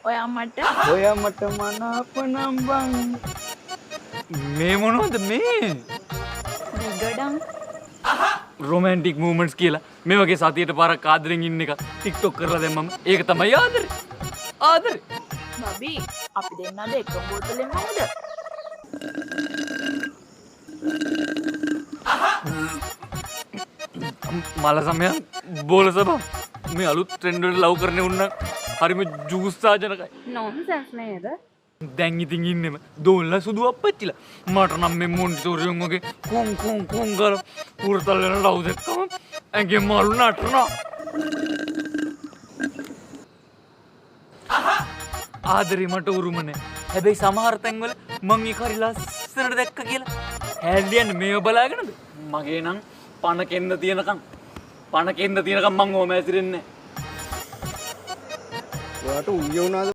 ඔයා මට ඔය මට මනාප නම් බං. මේ මොනවද මේ? දිගඩම් රොමැන්ටික් මූමන්ට්ස් කියලා මේ වගේ සතියට පාරක් ආදරෙන් ඉන්න එක ටික්ටොක් කරලා දැම්මම ඒක තමයි ආදරේ. ආදරේ. බබි අපි දෙන්නද එකම බෝතලෙන් මොකද? මල සමයන් බෝලස බං. මේ අලුත් ට්‍රෙන්ඩ් වලට ලව් කරන්නේ උන්න හරිම ජූස් සාජනකයි. නොන්සෙන්ස් නේද? දැන් ඉතින් ඉන්නෙම දෝල්ලා සුදු අප්පච්චිලා. මට නම් මේ මොන්ටිසෝරියන් වගේ කුම් කුම් කුම් ගාලා උරතල් වෙන ලව් දෙක්කම ඇඟේ මාළු නටනවා. ආදරේ මට උරුම නැහැ. හැබැයි සමහර තැන්වල මං ඒක හරි ලස්සනට දැක්ක කියලා. හැල්ලියන්නේ මේව බලාගෙනද? මගේ නම් පණ කෙන්න තියනකම් මං ඕම ඇසිරෙන්නේ නැහැ. ඔයාට උయ్య වුණාද?